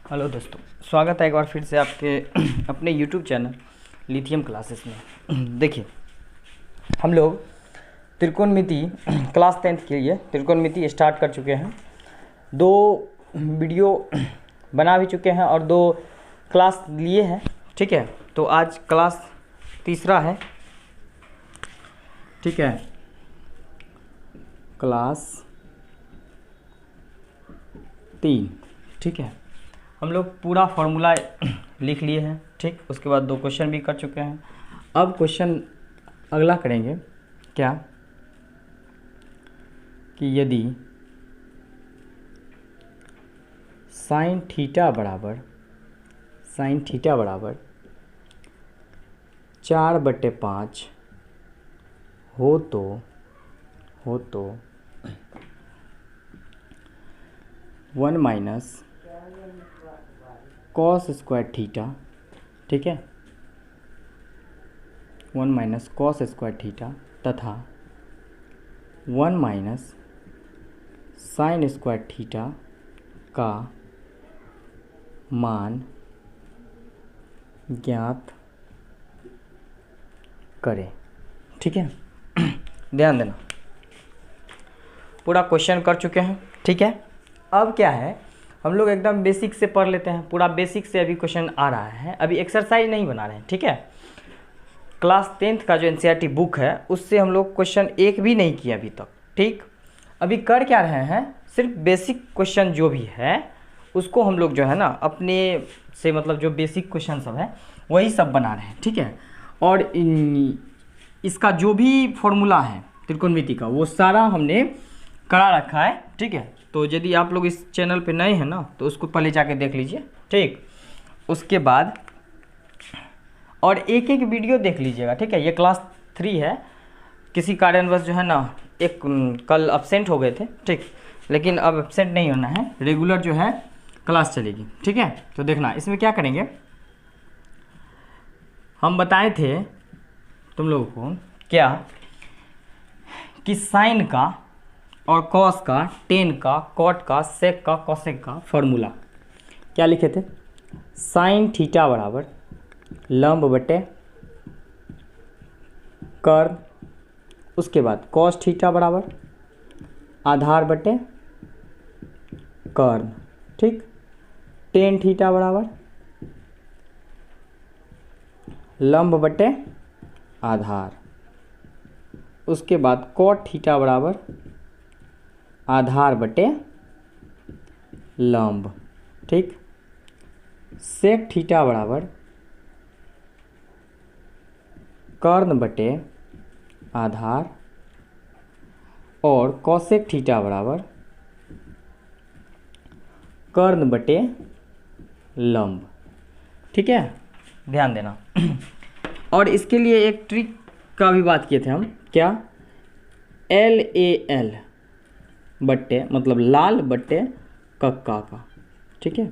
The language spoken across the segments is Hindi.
हेलो दोस्तों, स्वागत है एक बार फिर से आपके अपने यूट्यूब चैनल लिथियम क्लासेस में। देखिए, हम लोग त्रिकोणमिति क्लास 10th के लिए त्रिकोणमिति स्टार्ट कर चुके हैं। 2 वीडियो बना भी चुके हैं और 2 क्लास लिए हैं। ठीक है, तो आज क्लास तीसरा है। ठीक है, क्लास 3। ठीक है, हम लोग पूरा फॉर्मूला लिख लिए हैं। ठीक, उसके बाद 2 क्वेश्चन भी कर चुके हैं। अब क्वेश्चन अगला करेंगे क्या कि यदि साइन थीटा बराबर 4/5 हो तो 1 माइनस कॉस स्क्वायर थीटा, ठीक है, 1 माइनस कॉस स्क्वायर थीटा तथा 1 माइनस साइन स्क्वायर थीटा का मान ज्ञात करें। ठीक है, ध्यान देना, पूरा क्वेश्चन कर चुके हैं। ठीक है, अब क्या है, हम लोग एकदम बेसिक से पढ़ लेते हैं। पूरा बेसिक से अभी क्वेश्चन आ रहा है, अभी एक्सरसाइज नहीं बना रहे हैं। ठीक है, क्लास 10th का जो एनसीईआरटी बुक है उससे हम लोग क्वेश्चन एक भी नहीं किए अभी तक। ठीक, अभी कर क्या रहे हैं, सिर्फ बेसिक क्वेश्चन जो भी है उसको हम लोग जो है ना अपने से, मतलब जो बेसिक क्वेश्चन सब है वही सब बना रहे हैं। ठीक है, और इसका जो भी फॉर्मूला है त्रिकोणमिति का वो सारा हमने करा रखा है। ठीक है, तो यदि आप लोग इस चैनल पे नए हैं ना तो उसको पहले जाके देख लीजिए। ठीक, उसके बाद और एक एक वीडियो देख लीजिएगा। ठीक है, ये क्लास 3 है, किसी कारणवश जो है ना एक कल अब्सेंट हो गए थे। ठीक, लेकिन अब अब्सेंट नहीं होना है, रेगुलर जो है क्लास चलेगी। ठीक है, तो देखना इसमें क्या करेंगे, हम बताए थे तुम लोगों को क्या कि साइन का और कॉस का, टेन का, कॉट का, सेक का, कॉसेक का फॉर्मूला क्या लिखे थे, साइन थीटा बराबर लंब बटे कर्ण, उसके बाद कॉस थीटा बराबर आधार बटे कर्ण। ठीक, टेन थीटा बराबर लंब बटे आधार, उसके बाद कॉट थीटा बराबर आधार बटे लंब। ठीक, सेक थीटा बराबर कर्ण बटे आधार और कॉसेक थीटा बराबर कर्ण बटे लंब। ठीक है, ध्यान देना। और इसके लिए एक ट्रिक का भी बात किए थे हम, क्या, LAL बट्टे मतलब लाल बट्टे कक्का का। ठीक है,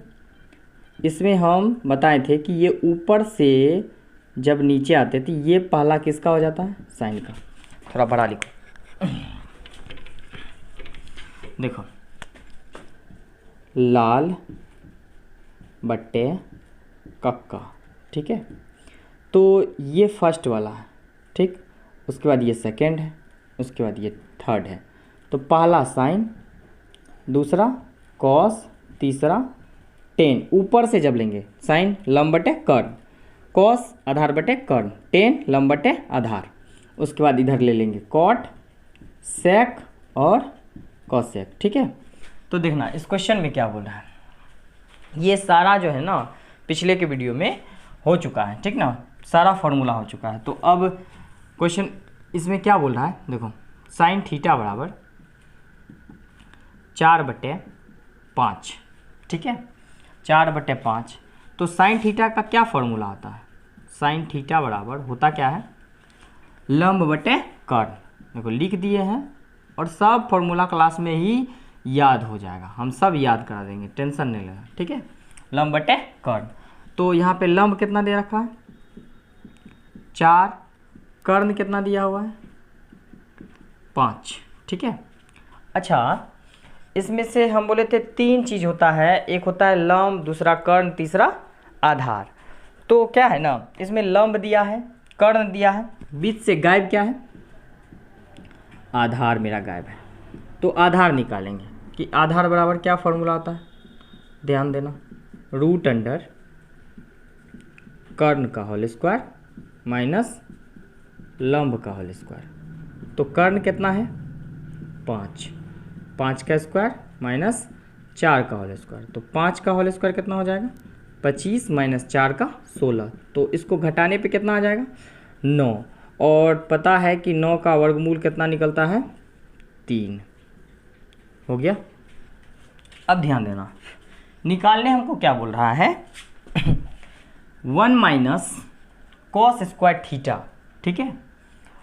इसमें हम बताए थे कि ये ऊपर से जब नीचे आते थे ये पहला किसका हो जाता है, साइन का। थोड़ा बड़ा लिखो, देखो, लाल बट्टे कक्का। ठीक है, तो ये फर्स्ट वाला है। ठीक, उसके बाद ये सेकंड है, उसके बाद ये थर्ड है। तो पहला साइन, दूसरा कॉस, तीसरा टेन। ऊपर से जब लेंगे साइन लंब बटे कर्ण, कॉस आधार बटे कर्ण, टेन लंब बटे आधार, उसके बाद इधर ले लेंगे कॉट, सेक और कॉसेक। ठीक है, तो देखना इस क्वेश्चन में क्या बोल रहा है, ये सारा जो है ना पिछले के वीडियो में हो चुका है। ठीक ना, सारा फॉर्मूला हो चुका है। तो अब क्वेश्चन इसमें क्या बोल रहा है, देखो, साइन थीटा बराबर 4/5। ठीक है, 4/5। तो साइन थीटा का क्या फॉर्मूला होता है, साइन थीटा बराबर होता क्या है, लंब बटे कर्ण। देखो लिख दिए हैं और सब फॉर्मूला क्लास में ही याद हो जाएगा, हम सब याद करा देंगे, टेंशन नहीं लेना। ठीक है, लंब बटे कर्ण। तो यहाँ पे लंब कितना दे रखा है, 4, कर्ण कितना दिया हुआ है, 5। ठीक है, अच्छा इसमें से हम बोले थे 3 चीज़ होता है, एक होता है लंब, दूसरा कर्ण, तीसरा आधार। तो क्या है ना, इसमें लंब दिया है, कर्ण दिया है, बीच से गायब क्या है, आधार मेरा गायब है। तो आधार निकालेंगे कि आधार बराबर क्या फॉर्मूला होता है, ध्यान देना, रूट अंडर कर्ण का होल स्क्वायर माइनस लंब का होल स्क्वायर। तो कर्ण कितना है 5, 5 का स्क्वायर माइनस 4 का होल स्क्वायर। तो 5 का होल स्क्वायर कितना हो जाएगा 25 माइनस 4 का 16। तो इसको घटाने पे कितना आ जाएगा 9। और पता है कि 9 का वर्गमूल कितना निकलता है 3। हो गया। अब ध्यान देना, निकालने हमको क्या बोल रहा है 1 माइनस कॉस स्क्वायर थीटा, ठीक है,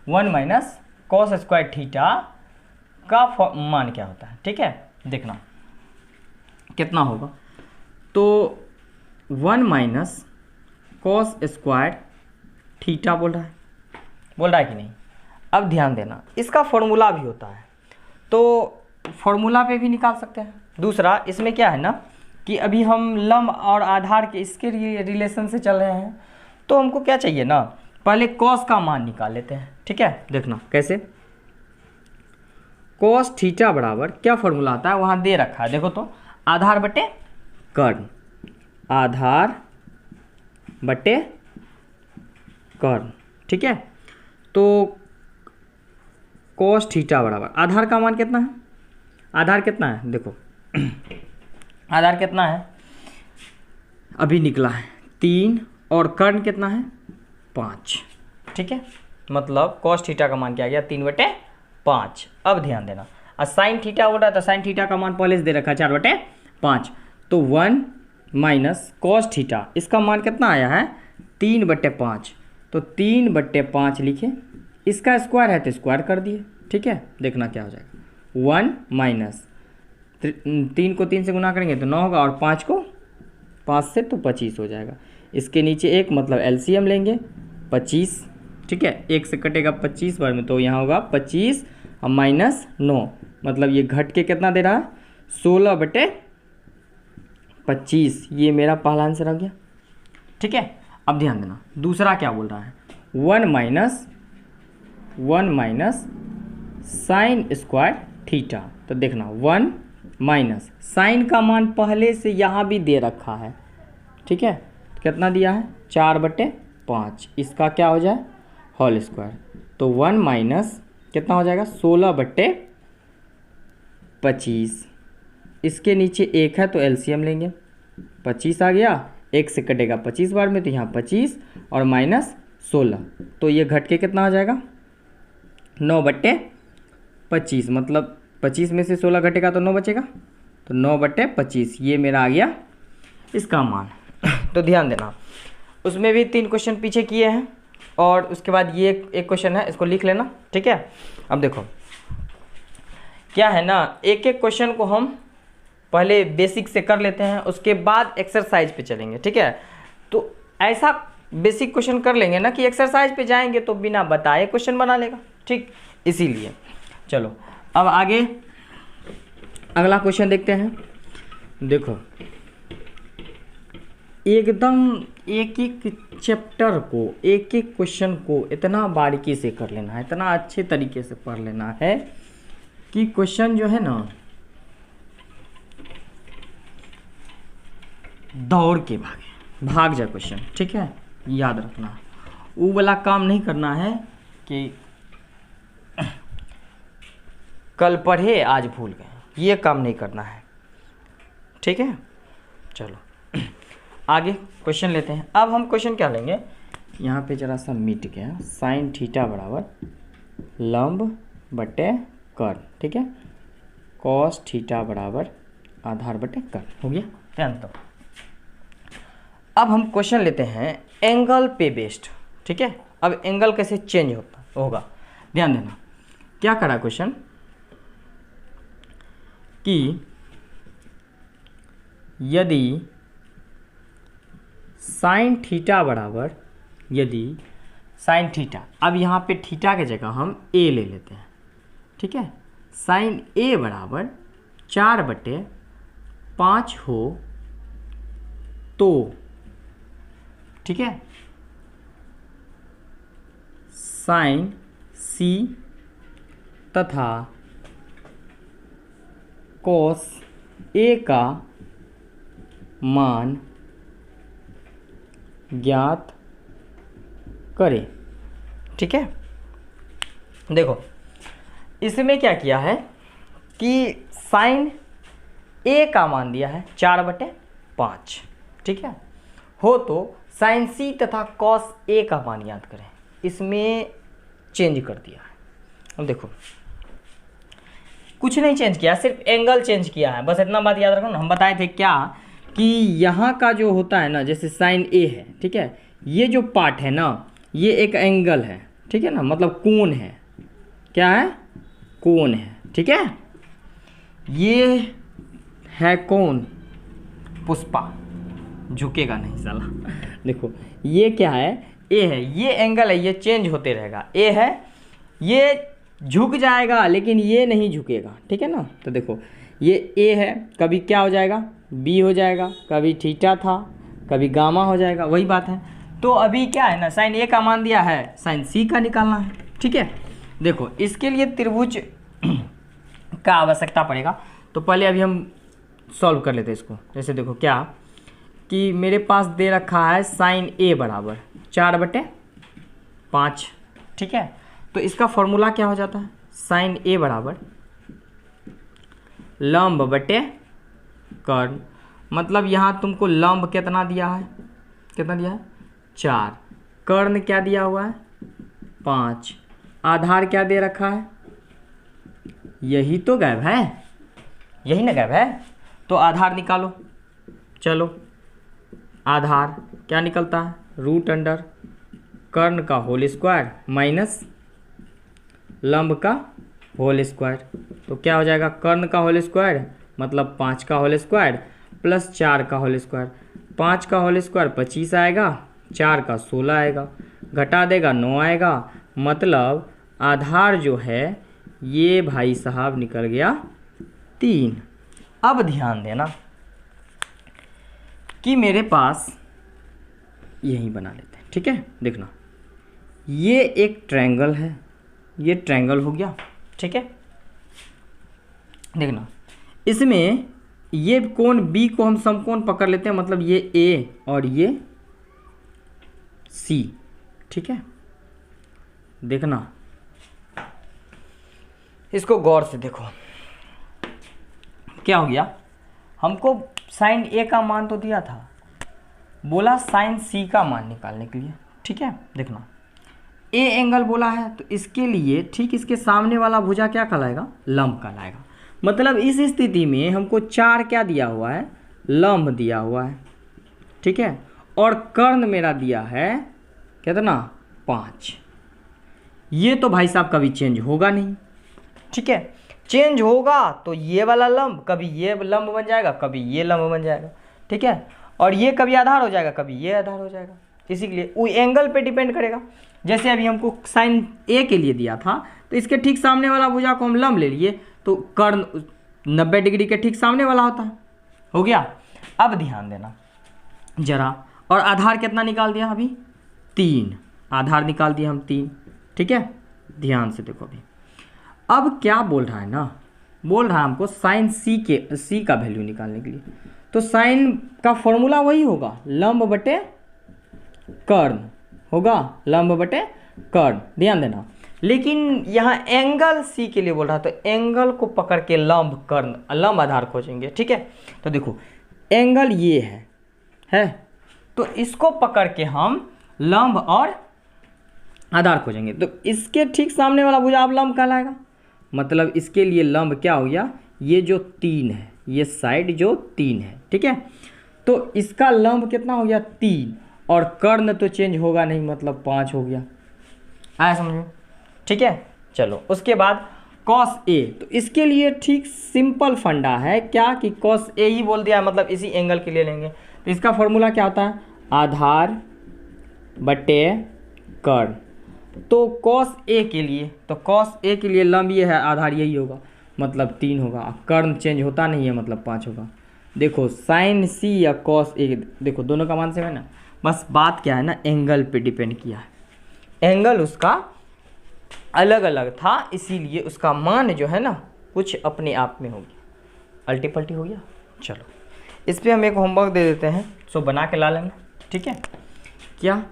1 माइनस कॉस स्क्वायर थीटा का मान क्या होता है, ठीक है, देखना कितना होगा। तो 1 माइनस कॉस स्क्वायर थीटा बोल रहा है कि नहीं। अब ध्यान देना, इसका फॉर्मूला भी होता है, तो फॉर्मूला पे भी निकाल सकते हैं। दूसरा इसमें क्या है ना कि अभी हम लंब और आधार के इसके रिलेशन से चल रहे हैं, तो हमको क्या चाहिए ना, पहले कॉस का मान निकाल लेते हैं, ठीक है। देखना कैसे, कॉस थीटा बराबर क्या फॉर्मूला आता है वहाँ दे रखा है, देखो तो आधार बटे कर्ण, आधार बटे कर्ण, ठीक है। तो कॉस थीटा बराबर आधार का मान कितना है, आधार कितना है देखो आधार कितना है अभी निकला है 3 और कर्ण कितना है 5, ठीक है। मतलब कॉस थीटा का मान क्या आ गया 3/5। अब ध्यान देना, और साइन थीटा बोल रहा है तो साइन थीटा का मान पहले से दे रखा है 4/5। तो 1 माइनस कॉस थीटा, इसका मान कितना आया है 3/5। तो 3/5 लिखे, इसका स्क्वायर है तो स्क्वायर कर दिए, ठीक है। देखना क्या हो जाएगा 1 माइनस 3 को 3 से गुना करेंगे तो 9 होगा, और 5 को 5 से तो 25 हो जाएगा। इसके नीचे 1 मतलब एलसीएम लेंगे 25, ठीक है, 1 से कटेगा 25 बार में, तो यहाँ होगा 25 और माइनस 9, मतलब ये घट के कितना दे रहा है 16/25। ये मेरा पहला आंसर आ गया, ठीक है। अब ध्यान देना, दूसरा क्या बोल रहा है 1 माइनस साइन स्क्वायर थीटा। तो देखना 1 माइनस साइन का मान पहले से यहाँ भी दे रखा है, ठीक है, कितना दिया है 4/5, इसका क्या हो जाए होल स्क्वायर। तो 1 माइनस कितना हो जाएगा 16/25, इसके नीचे 1 है तो एलसीएम लेंगे, 25 आ गया, 1 से कटेगा 25 बार में, तो यहाँ 25 और माइनस 16, तो ये घट के कितना हो जाएगा 9/25, मतलब 25 में से 16 घटेगा तो 9 बचेगा, तो 9/25 ये मेरा आ गया इसका मान। तो ध्यान देना, उसमें भी 3 क्वेश्चन पीछे किए हैं, और उसके बाद ये एक क्वेश्चन है, इसको लिख लेना, ठीक है। अब देखो क्या है ना, एक एक क्वेश्चन को हम पहले बेसिक से कर लेते हैं, उसके बाद एक्सरसाइज पे चलेंगे, ठीक है। तो ऐसा बेसिक क्वेश्चन कर लेंगे ना कि एक्सरसाइज पे जाएंगे तो बिना बताए क्वेश्चन बना लेगा, ठीक, इसीलिए। चलो अब आगे अगला क्वेश्चन देखते हैं। देखो एकदम एक एक चैप्टर को, एक एक क्वेश्चन को इतना बारीकी से कर लेना है, इतना अच्छे तरीके से पढ़ लेना है कि क्वेश्चन जो है ना दौड़ के भाग जाए क्वेश्चन, ठीक है। याद रखना, वो वाला काम नहीं करना है कि कल पढ़े आज भूल गए, ये काम नहीं करना है, ठीक है। चलो आगे क्वेश्चन लेते हैं। अब हम क्वेश्चन क्या लेंगे, यहाँ पे जरा सा मिट गया, साइन थीटा बराबर लंब बटे कर्ण, ठीक है, कॉस थीटा बराबर आधार बटे कर्ण, हो गया। ध्यान दो, अब हम क्वेश्चन लेते हैं एंगल पे बेस्ड, ठीक है। अब एंगल कैसे चेंज होगा ध्यान देना, क्या करा क्वेश्चन कि यदि साइन थीटा बराबर, यदि साइन थीटा, अब यहाँ पे थीटा के जगह हम ए ले लेते हैं, ठीक है, साइन ए बराबर 4/5 हो तो, ठीक है, साइन सी तथा कॉस ए का मान ज्ञात करें। ठीक है, देखो इसमें क्या किया है कि साइन ए का मान दिया है 4/5, ठीक है, हो तो साइन सी तथा कॉस ए का मान याद करें। इसमें चेंज कर दिया है। अब देखो कुछ नहीं चेंज किया, सिर्फ एंगल चेंज किया है, बस इतना बात याद रखो ना। हम बताए थे क्या कि यहाँ का जो होता है ना, जैसे साइन ए है, ठीक है, ये जो पार्ट है ना, ये एक एंगल है, ठीक है ना, मतलब कोण है। क्या है? कोण है, ठीक है। ये है कोण, पुष्पा झुकेगा नहीं साला। देखो ये क्या है? ए है, ये एंगल है, ये चेंज होते रहेगा। ए है, ये झुक जाएगा लेकिन ये नहीं झुकेगा, ठीक है ना। तो देखो ये ए है, कभी क्या हो जाएगा? बी हो जाएगा, कभी थीटा था, कभी गामा हो जाएगा, वही बात है। तो अभी क्या है ना, साइन ए का मान दिया है, साइन सी का निकालना है, ठीक है। देखो इसके लिए त्रिभुज का आवश्यकता पड़ेगा, तो पहले अभी हम सॉल्व कर लेते हैं इसको। जैसे देखो क्या कि मेरे पास दे रखा है साइन ए बराबर 4/5, ठीक है। तो इसका फॉर्मूला क्या हो जाता है? साइन ए बराबर लंब बटे कर्ण, मतलब यहाँ तुमको लंब कितना दिया है? कितना दिया है? 4। कर्ण क्या दिया हुआ है? 5। आधार क्या दे रखा है? यही तो गायब है, यही ना गायब है। तो आधार निकालो, चलो। आधार क्या निकलता है? √अंडर कर्ण का होल स्क्वायर माइनस लंब का होल स्क्वायर। तो क्या हो जाएगा? कर्ण का होल स्क्वायर मतलब 5 का होल स्क्वायर प्लस 4 का होल स्क्वायर। 5 का होल स्क्वायर 25 आएगा, 4 का 16 आएगा, घटा देगा 9 आएगा, मतलब आधार जो है ये भाई साहब निकल गया 3। अब ध्यान देना कि मेरे पास यही बना लेते हैं, ठीक है। देखना ये एक ट्रायंगल है, ये ट्रायंगल हो गया, ठीक है। देखना इसमें ये कोण बी को हम समकोण पकड़ लेते हैं, मतलब ये ए और ये सी, ठीक है। देखना इसको गौर से देखो, क्या हो गया? हमको साइन ए का मान तो दिया था, बोला साइन सी का मान निकालने के लिए, ठीक है। देखना ए एंगल बोला है, तो इसके लिए ठीक इसके सामने वाला भुजा क्या कहलाएगा? लंब कहलाएगा। मतलब इस स्थिति में हमको 4 क्या दिया हुआ है? लंब दिया हुआ है, ठीक है। और कर्ण मेरा दिया है कितना? 5। ये तो भाई साहब कभी चेंज होगा नहीं, ठीक है। चेंज होगा तो ये वाला लंब कभी ये लंब बन जाएगा, कभी ये लंब बन जाएगा, ठीक है। और ये कभी आधार हो जाएगा, कभी ये आधार हो जाएगा। इसी के लिए वो एंगल पे डिपेंड करेगा। जैसे अभी हमको साइन ए के लिए दिया था, तो इसके ठीक सामने वाला भुजा को हम लंब ले लिए, तो कर्ण 90 डिग्री के ठीक सामने वाला होता है। हो गया। अब ध्यान देना जरा, और आधार कितना निकाल दिया अभी? 3 आधार निकाल दिया हम 3, ठीक है। ध्यान से देखो अभी, अब क्या बोल रहा है ना, बोल रहा है हमको साइन सी का वैल्यू निकालने के लिए। तो साइन का फॉर्मूला वही होगा, लंब बटे कर्ण होगा, लंब बटे कर्ण। ध्यान देना, लेकिन यहाँ एंगल सी के लिए बोल रहा है, तो एंगल को पकड़ के लंब कर्ण लंब आधार खोजेंगे, ठीक है। तो देखो एंगल ये है, तो इसको पकड़ के हम लंब और आधार खोजेंगे। तो इसके ठीक सामने वाला भुजा अब लंब कहलाएगा, मतलब इसके लिए लंब क्या हो गया? ये जो 3 है, ये साइड जो 3 है, ठीक है। तो इसका लंब कितना हो गया? 3, और कर्ण तो चेंज होगा नहीं, मतलब 5 हो गया। आया समझो, ठीक है। चलो उसके बाद कॉस ए, तो इसके लिए ठीक सिंपल फंडा है क्या कि कॉस ए ही बोल दिया, मतलब इसी एंगल के लिए लेंगे। तो इसका फॉर्मूला क्या होता है? आधार बटे कर्ण। तो कॉस ए के लिए, तो कॉस ए के लिए लंब ये है, आधार यही होगा, मतलब 3 होगा, कर्ण चेंज होता नहीं है मतलब 5 होगा। देखो साइन सी या कॉस ए, देखो दोनों का मान सेम है ना, बस बात क्या है ना, एंगल पे डिपेंड किया है। एंगल उसका अलग अलग था, इसीलिए उसका मान जो है ना कुछ अपने आप में हो गया, अल्टी पल्टी हो गया। चलो इस पर हम एक होमवर्क दे देते हैं, सो बना के ला लेना, ठीक है। क्या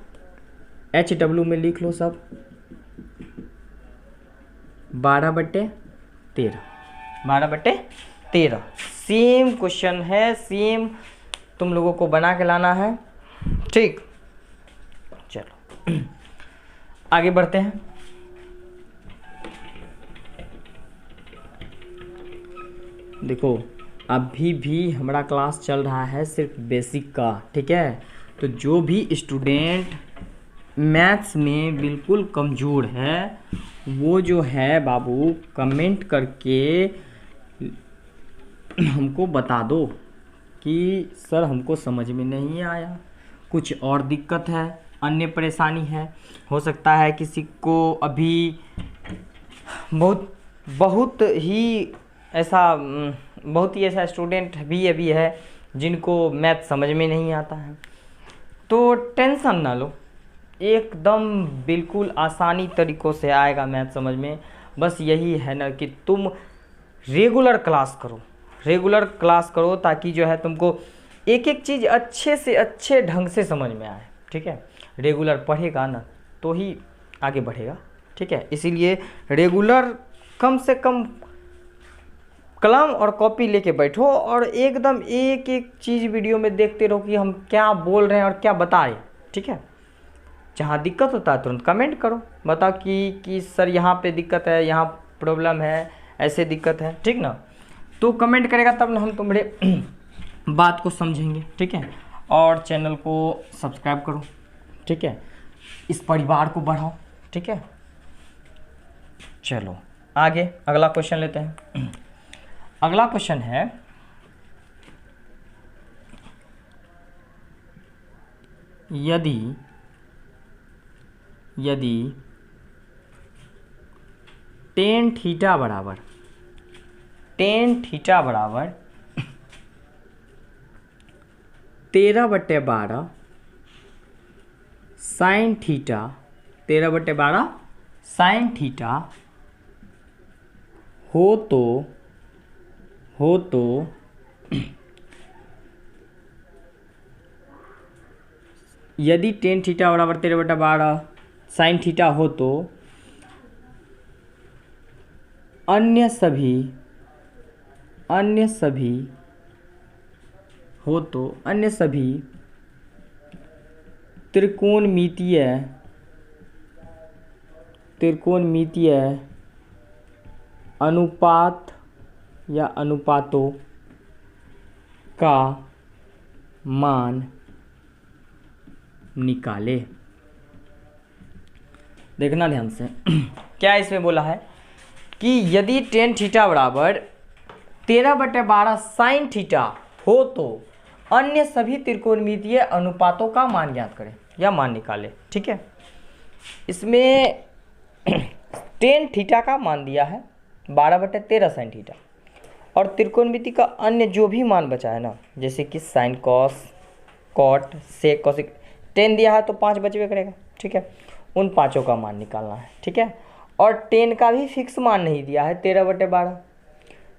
HW में लिख लो सब 12/13, 12/13 सेम क्वेश्चन है, सेम तुम लोगों को बना के लाना है, ठीक। चलो आगे बढ़ते हैं। देखो अभी भी हमारा क्लास चल रहा है सिर्फ बेसिक का, ठीक है। तो जो भी स्टूडेंट मैथ्स में बिल्कुल कमज़ोर है वो जो है बाबू कमेंट करके हमको बता दो कि सर हमको समझ में नहीं आया, कुछ और दिक्कत है, अन्य परेशानी है। हो सकता है किसी को अभी बहुत ही ऐसा स्टूडेंट भी अभी है जिनको मैथ समझ में नहीं आता है, तो टेंशन ना लो, एकदम बिल्कुल आसानी तरीक़ों से आएगा मैथ समझ में। बस यही है ना कि तुम रेगुलर क्लास करो ताकि जो है तुमको एक एक चीज़ अच्छे से अच्छे ढंग से समझ में आए, ठीक है। रेगुलर पढ़ेगा ना तो ही आगे बढ़ेगा, ठीक है। इसीलिए रेगुलर कम से कम कलम और कॉपी लेके बैठो और एकदम एक एक चीज़ वीडियो में देखते रहो कि हम क्या बोल रहे हैं और क्या बता रहे हैं, ठीक है। जहाँ दिक्कत होता है तुरंत कमेंट करो, बताओ कि सर यहाँ पे दिक्कत है, यहाँ प्रॉब्लम है, ऐसे दिक्कत है, ठीक ना। तो कमेंट करेगा तब ना हम तुम्हारे बात को समझेंगे, ठीक है। और चैनल को सब्सक्राइब करो, ठीक है, इस परिवार को बढ़ाओ, ठीक है। चलो आगे अगला क्वेश्चन लेते हैं। अगला क्वेश्चन है यदि टेन थीटा बराबर 13/12 साइन थीटा 13/12 साइन थीटा हो तो यदि टेन थीटा बराबर 13/12 साइन थीटा हो तो अन्य सभी त्रिकोणमितीय अनुपात या अनुपातों का मान निकाले। देखना ध्यान से क्या इसमें बोला है कि यदि टेन थीटा बराबर 13/12 साइन थीटा हो तो अन्य सभी त्रिकोणमितीय अनुपातों का मान ज्ञात करें या मान निकाले, ठीक है। इसमें टेन थीटा का मान दिया है 12/13 साइन थीटा, और त्रिकोणमिति का अन्य जो भी मान बचा है ना, जैसे कि sine cos cot sec cosec, tan दिया है तो 5 बचवे करेगा, ठीक है। उन पाँचों का मान निकालना है, ठीक है। और टेन का भी फिक्स मान नहीं दिया है 13/12,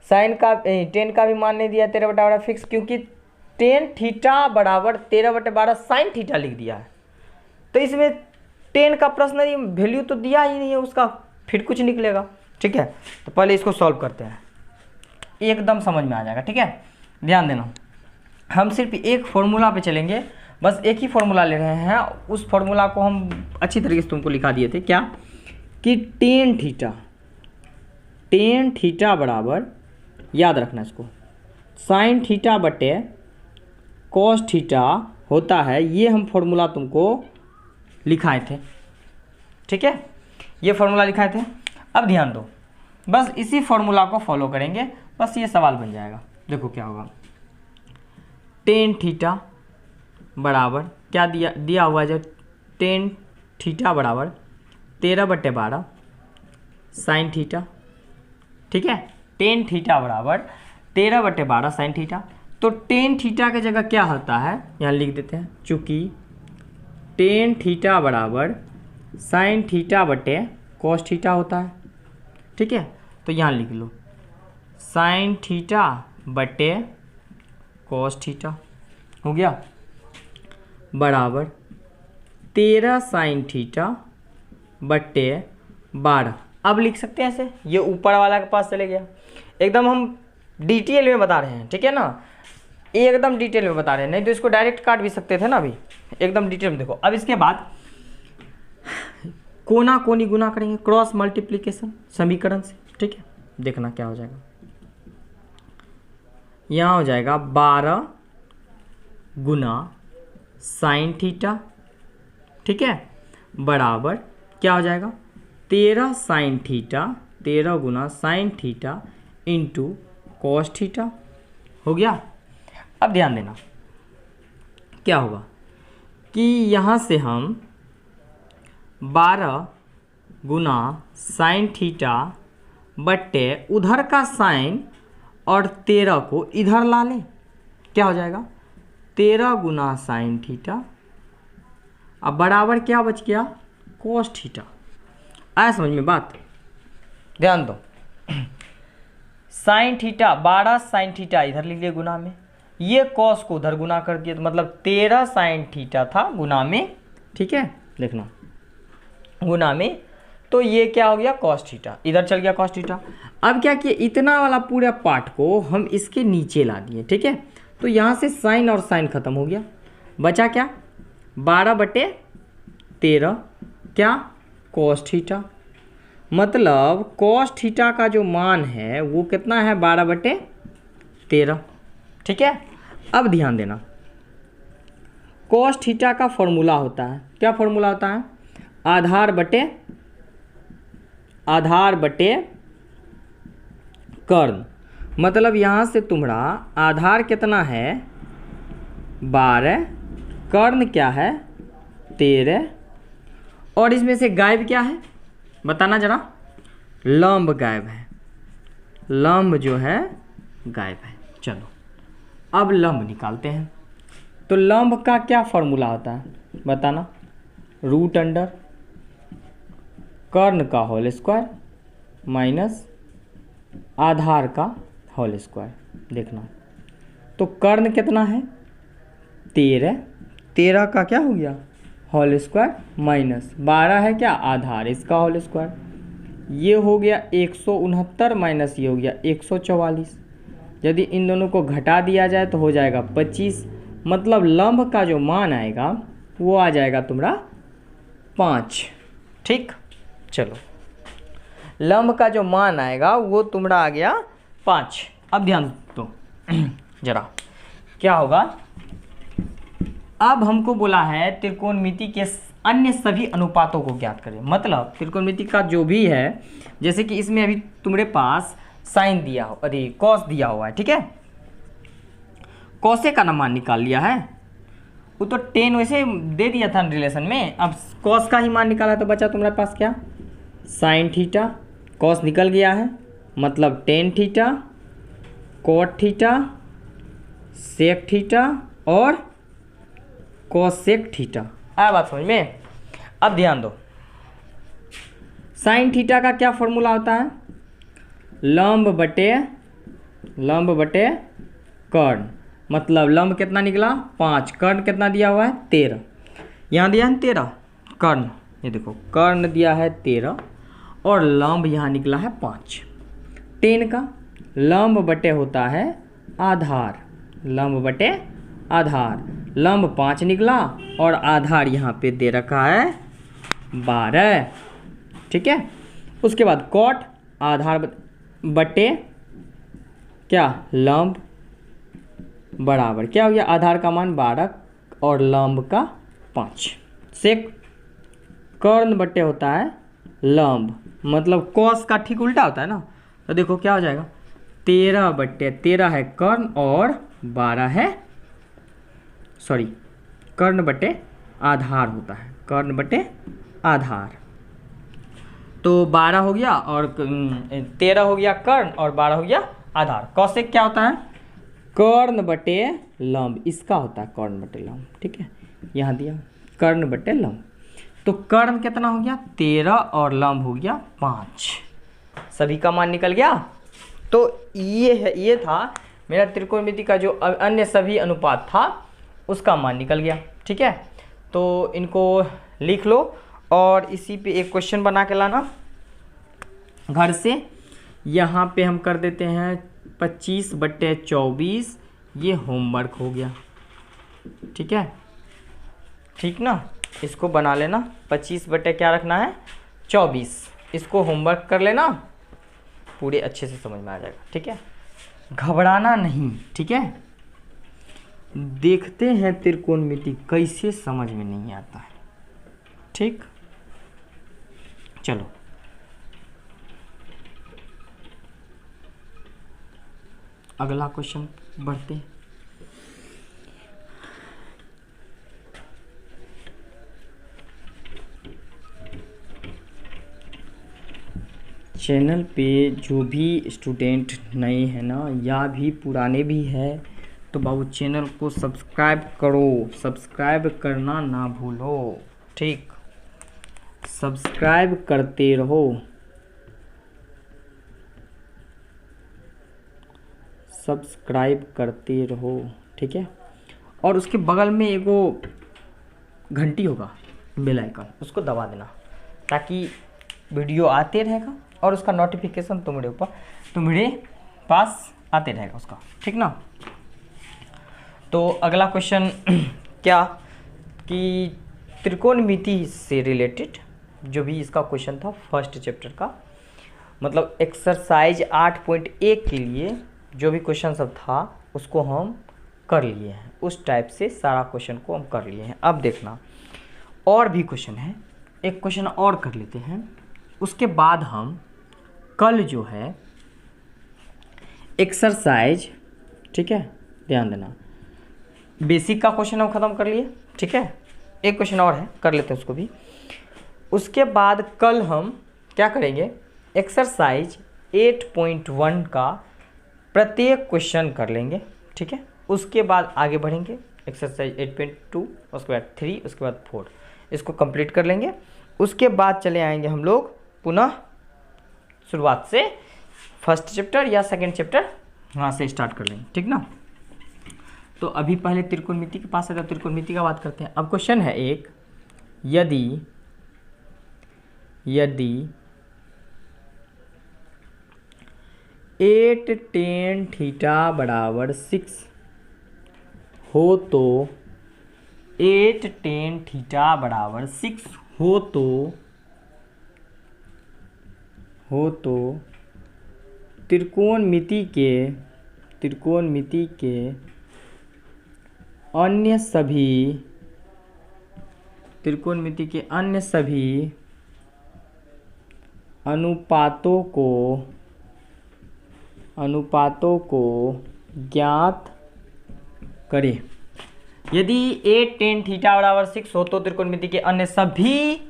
साइन का 10 का भी मान नहीं दिया है 13/12 फिक्स, क्योंकि टेन थीटा बराबर 13/12 साइन थीटा लिख दिया है। तो इसमें 10 का प्रश्न वैल्यू तो दिया ही नहीं है उसका, फिर कुछ निकलेगा, ठीक है। तो पहले इसको सॉल्व करते हैं, एकदम समझ में आ जाएगा, ठीक है। ध्यान देना, हम सिर्फ एक फॉर्मूला पे चलेंगे, बस एक ही फॉर्मूला ले रहे हैं। उस फॉर्मूला को हम अच्छी तरीके से तुमको लिखा दिए थे, क्या कि टेन थीटा बराबर, याद रखना इसको, साइन थीटा बटे कॉस थीटा होता है। ये हम फॉर्मूला तुमको लिखाए थे, ठीक है, ये फॉर्मूला लिखाए थे। अब ध्यान दो, बस इसी फॉर्मूला को फॉलो करेंगे, बस ये सवाल बन जाएगा। देखो क्या होगा, टेन थीटा बराबर क्या दिया हुआ है, जो टेन थीटा बराबर 13/12 साइन थीटा, ठीक है। टेन थीटा बराबर 13/12 साइन थीटा। तो टेन थीटा की जगह क्या होता है, यहाँ लिख देते हैं, चूँकि टेन थीटा बराबर साइन थीटा बटे कॉस थीटा होता है, ठीक है। तो यहाँ लिख लो साइन थीटा बटे कॉस थीटा हो गया, बराबर 13 साइन थीटा बटे 12। अब लिख सकते हैं ऐसे, ये ऊपर वाला के पास चले गया। एकदम हम डिटेल में बता रहे हैं, ठीक है ना, एकदम डिटेल में बता रहे हैं, नहीं तो इसको डायरेक्ट काट भी सकते थे ना। अभी एकदम डिटेल में देखो। अब इसके बाद कोना कोनी गुना करेंगे क्रॉस मल्टीप्लिकेशन समीकरण से, ठीक है। देखना क्या हो जाएगा, यहाँ हो जाएगा 12 गुना साइन थीटा, ठीक है, बराबर क्या हो जाएगा 13 साइन थीटा, 13 गुना sine theta into cos theta हो गया। अब ध्यान देना क्या होगा कि यहाँ से हम 12 गुना साइन थीटा बट्टे उधर का साइन और 13 को इधर ला लें, क्या हो जाएगा 13 गुना साइन थीटा, अब बराबर क्या बच गया कॉस थीटा। आया समझ में बात, ध्यान दो। साइन थीटा 12 साइन थीटा इधर लिख लिए गुना में, ये कॉस को उधर गुना कर दिया, तो मतलब 13 साइन थीटा था गुना में, ठीक है, देखना गुना में, तो ये क्या हो गया कॉस थीटा, इधर चल गया कॉस थीटा। अब क्या किया, इतना वाला पूरा पार्ट को हम इसके नीचे ला दिए, ठीक है। तो यहाँ से साइन और साइन खत्म हो गया, बचा क्या 12/13 क्या कॉस थीटा, मतलब कॉस थीटा का जो मान है वो कितना है 12/13, ठीक है। अब ध्यान देना, कॉस थीटा का फॉर्मूला होता है, क्या फॉर्मूला होता है, आधार बटे कर्ण, मतलब यहाँ से तुम्हारा आधार कितना है 12, कर्ण क्या है 13, और इसमें से गायब क्या है बताना जरा, लंब गायब है, लंब जो है गायब है। चलो अब लंब निकालते हैं। तो लंब का क्या फॉर्मूला होता है बताना, रूट अंडर कर्ण का होल स्क्वायर माइनस आधार का होल स्क्वायर। देखना तो कर्ण कितना है 13, 13 का क्या हो गया होल स्क्वायर माइनस 12 है क्या आधार, इसका होल स्क्वायर, ये हो गया 169 माइनस ये हो गया 144। यदि इन दोनों को घटा दिया जाए तो हो जाएगा 25, मतलब लंब का जो मान आएगा वो आ जाएगा तुम्हारा 5, ठीक। चलो लंब का जो मान आएगा वो तुम्हारा आ गया 5। अब ध्यान दो जरा क्या होगा, अब हमको बोला है त्रिकोणमिति के अन्य सभी अनुपातों को ज्ञात करें, मतलब त्रिकोणमिति का जो भी है, जैसे कि इसमें अभी तुम्हारे पास साइन दिया हो, अरे कॉस दिया हुआ है, ठीक है, कॉसे का ना मान निकाल लिया है, वो तो 10 वैसे दे दिया था रिलेशन में, अब कॉस का ही मान निकाला तो बचा तुम्हारे पास क्या साइन थीटा, कॉस निकल गया है मतलब tan theta, cot theta, sec theta और कोसेक थीटा। आया बात समझ में। अब ध्यान दो, साइन थीटा का क्या फॉर्मूला होता है, लंब बटे कर्ण, मतलब लंब कितना निकला 5, कर्ण कितना दिया हुआ है 13, यहाँ दिया है 13 कर्ण, ये देखो कर्ण दिया है 13 और लंब यहाँ निकला है 5। 10 का लंब बटे होता है आधार, लंब बटे आधार, लंब 5 निकला और आधार यहाँ पे दे रखा है 12, ठीक है। उसके बाद कॉट आधार बटे क्या लंब बराबर क्या हो गया आधार का मान 12 और लंब का 5। सेक कर्ण बटे होता है लंब, मतलब कॉस का ठीक उल्टा होता है ना, तो देखो क्या हो जाएगा 13/13 है कर्ण और 12 है कर्ण बटे आधार होता है, कर्ण बटे आधार। तो 12 हो गया और 13 हो गया कर्ण और 12 हो गया आधार। कौशिक क्या होता है? कर्ण बटे लंब, इसका होता है कर्ण बटे लंब। ठीक है, यहाँ दिया कर्ण बटे लंब। तो कर्ण कितना हो गया? 13 और लंब हो गया 5। सभी का मान निकल गया। तो ये था मेरा त्रिकोणमिति का जो अन्य सभी अनुपात था उसका मान निकल गया। ठीक है, तो इनको लिख लो और इसी पे एक क्वेश्चन बना के लाना घर से। यहाँ पे हम कर देते हैं 25/24, ये होमवर्क हो गया। ठीक है, ठीक ना, इसको बना लेना। 25 बटे क्या रखना है? 24। इसको होमवर्क कर लेना, पूरे अच्छे से समझ में आ जाएगा। ठीक है, घबराना नहीं। ठीक है, देखते हैं त्रिकोणमिति कैसे समझ में नहीं आता है। ठीक, चलो अगला क्वेश्चन बढ़ते हैं। चैनल पे जो भी स्टूडेंट नए हैं ना या भी पुराने भी है, तो बाबू चैनल को सब्सक्राइब करो, सब्सक्राइब करना ना भूलो। ठीक, सब्सक्राइब करते रहो, सब्सक्राइब करते रहो। ठीक है, और उसके बगल में एगो घंटी होगा, बेल आइकन, उसको दबा देना ताकि वीडियो आते रहेगा और उसका नोटिफिकेशन तुम्हारे पास आते रहेगा उसका। ठीक ना। तो अगला क्वेश्चन क्या कि त्रिकोणमिति से रिलेटेड जो भी इसका क्वेश्चन था फर्स्ट चैप्टर का, मतलब एक्सरसाइज 8.1 के लिए जो भी क्वेश्चन सब था उसको हम कर लिए हैं। उस टाइप से सारा क्वेश्चन को हम कर लिए हैं। अब देखना और भी क्वेश्चन है, एक क्वेश्चन और कर लेते हैं, उसके बाद हम कल जो है एक्सरसाइज, ठीक है ध्यान देना, बेसिक का क्वेश्चन हम ख़त्म कर लिए। ठीक है, एक क्वेश्चन और है, कर लेते हैं उसको भी। उसके बाद कल हम क्या करेंगे, एक्सरसाइज 8.1 का प्रत्येक क्वेश्चन कर लेंगे। ठीक है, उसके बाद आगे बढ़ेंगे एक्सरसाइज 8.2, उसके बाद 3, उसके बाद 4, इसको कंप्लीट कर लेंगे। उसके बाद चले आएंगे हम लोग पुनः शुरुआत से, फर्स्ट चैप्टर या सेकंड चैप्टर वहाँ से स्टार्ट कर लेंगे। ठीक ना। तो अभी पहले त्रिकोणमिति के पास है तो त्रिकोणमिति का बात करते हैं। अब क्वेश्चन है एक, यदि 8 tan थीटा बराबर 6 हो तो 8 tan थीटा बराबर 6 हो तो त्रिकोणमिति के अन्य सभी अनुपातों को ज्ञात करें। यदि 8 tan थीटा बराबर 6 हो तो त्रिकोणमिति के अन्य सभी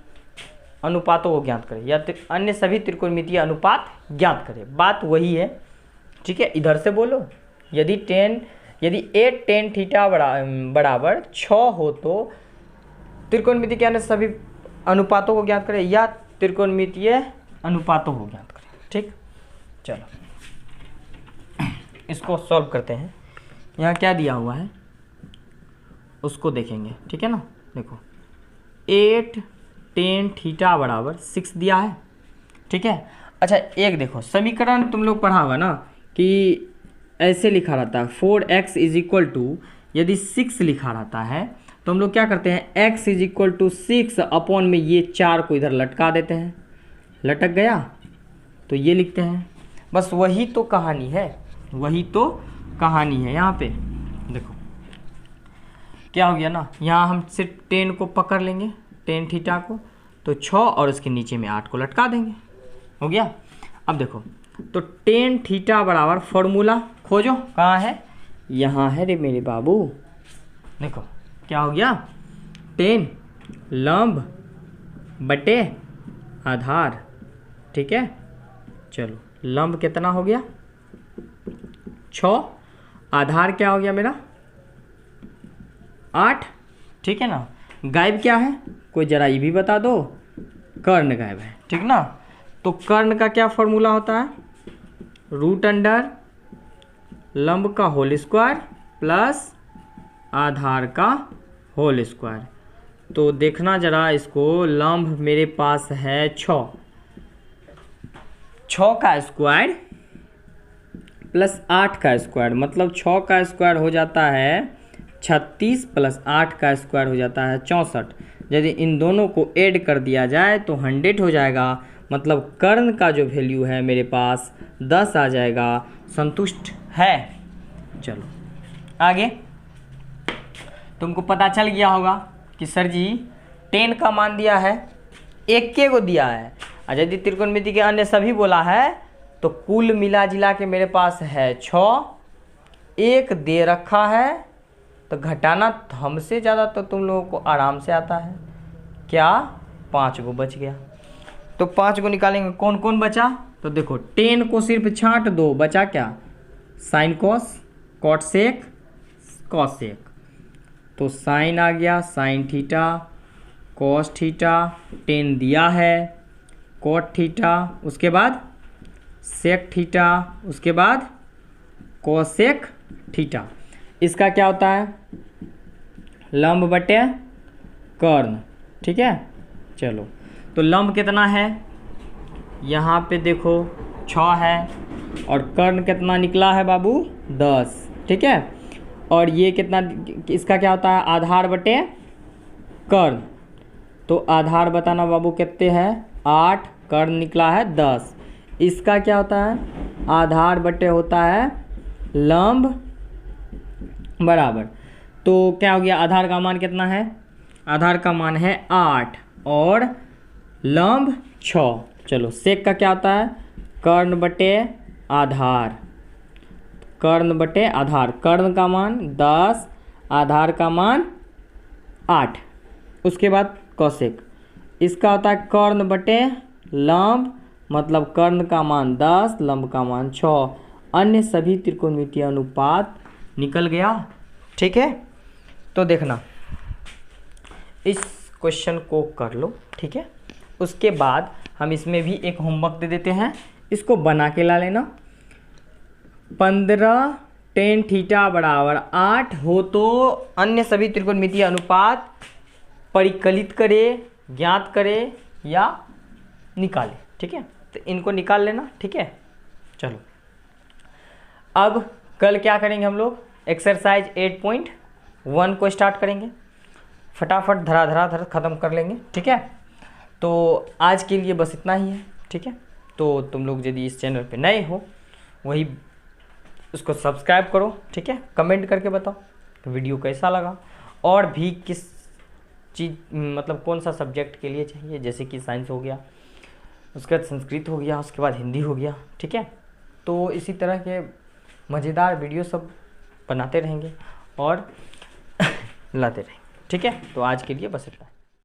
अनुपातों को ज्ञात करें, या अन्य सभी त्रिकोणमितीय अनुपात ज्ञात करें। बात वही है। ठीक है, इधर से बोलो, यदि 8 tan थीटा बराबर 6 हो तो त्रिकोणमिति के अन्य सभी अनुपातों को ज्ञात करें या त्रिकोणमितीय अनुपातों को ज्ञात करें। ठीक, चलो इसको सॉल्व करते हैं। यहाँ क्या दिया हुआ है उसको देखेंगे। ठीक है ना, देखो 8 tan थीटा बराबर 6 दिया है। ठीक है, अच्छा एक देखो समीकरण तुम लोग पढ़ा होगा ना कि ऐसे लिखा रहता है 4x = यदि 6 लिखा रहता है तो हम लोग क्या करते हैं, x = 6 अपॉन में ये 4 को इधर लटका देते हैं, लटक गया तो ये लिखते हैं। बस वही तो कहानी है, यहाँ पे देखो क्या हो गया ना, यहाँ हम सिर्फ 10 को पकड़ लेंगे, tan थीटा को, तो 6 और उसके नीचे में 8 को लटका देंगे, हो गया। अब देखो तो tan थीटा बराबर फॉर्मूला खोजो, कहाँ है, यहाँ है रे मेरे बाबू। देखो क्या हो गया, tan लंब बटे आधार ठीक है। चलो लंब कितना हो गया 6, आधार क्या हो गया मेरा 8, ठीक है ना। गायब क्या है कोई जरा ये भी बता दो, कर्ण गायब है, ठीक ना। तो कर्ण का क्या फॉर्मूला होता है, रूट अंडर लंब का होल स्क्वायर प्लस आधार का होल स्क्वायर। तो देखना जरा इसको, लंब मेरे पास है 6 का स्क्वायर प्लस 8 का स्क्वायर, मतलब 6 का स्क्वायर हो जाता है 36 प्लस 8 का स्क्वायर हो जाता है 64। यदि इन दोनों को ऐड कर दिया जाए तो 100 हो जाएगा, मतलब कर्ण का जो वैल्यू है मेरे पास 10 आ जाएगा। संतुष्ट है। चलो आगे, तुमको पता चल गया होगा कि सर जी 10 का मान दिया है, एक के को दिया है, और यदि त्रिकोणमिति के अन्य सभी बोला है तो कुल मिला जिला के मेरे पास है 6, एक दे रखा है, तो घटाना हमसे ज़्यादा तो तुम लोगों को आराम से आता है। क्या 5 को बच गया, तो 5 को निकालेंगे, कौन कौन बचा, तो देखो 10 को सिर्फ छांट दो, बचा क्या sine cos, cot sec, cos sec. तो साइन आ गया साइन थीटा, कॉस थीटा, 10 दिया है, कॉट थीटा, उसके बाद सेक थीटा, उसके बाद कोसेक थीटा। इसका क्या होता है लंब बटे कर्ण, ठीक है। चलो तो लंब कितना है, यहाँ पे देखो 6 है, और कर्ण कितना निकला है बाबू 10, ठीक है। और ये कितना, इसका क्या होता है आधार बटे कर्ण, तो आधार बताना बाबू कितने हैं 8, कर्ण निकला है 10। इसका क्या होता है आधार बटे होता है लंब बराबर, तो क्या हो गया आधार का मान कितना है, आधार का मान है 8 और लंब 6। चलो सेक का क्या होता है कर्ण बटे आधार, कर्ण बटे आधार, कर्ण का मान 10, आधार का मान 8। उसके बाद कौशिक, इसका होता है कर्ण बटे लंब, मतलब कर्ण का मान 10, लंब का मान 6। अन्य सभी त्रिकोणमितीय अनुपात निकल गया, ठीक है। तो देखना इस क्वेश्चन को कर लो, ठीक है। उसके बाद हम इसमें भी एक होमवर्क दे देते हैं, इसको बना के ला लेना। 15 tan थीटा बराबर 8 हो तो अन्य सभी त्रिकोणमितीय अनुपात परिकलित करे, ज्ञात करे या निकाले, ठीक है। तो इनको निकाल लेना, ठीक है। चलो अब कल क्या करेंगे हम लोग, एक्सरसाइज 8.1 को स्टार्ट करेंगे, फटाफट धरा ख़त्म कर लेंगे, ठीक है। तो आज के लिए बस इतना ही है, ठीक है। तो तुम लोग यदि इस चैनल पे नए हो वही उसको सब्सक्राइब करो, ठीक है। कमेंट करके बताओ वीडियो कैसा लगा, और भी किस चीज़ मतलब कौन सा सब्जेक्ट के लिए चाहिए, जैसे कि साइंस हो गया, उसके बाद संस्कृत हो गया, उसके बाद हिंदी हो गया, ठीक है। तो इसी तरह के मज़ेदार वीडियो सब बनाते रहेंगे और लाते रहेंगे, ठीक है। तो आज के लिए बस इतना।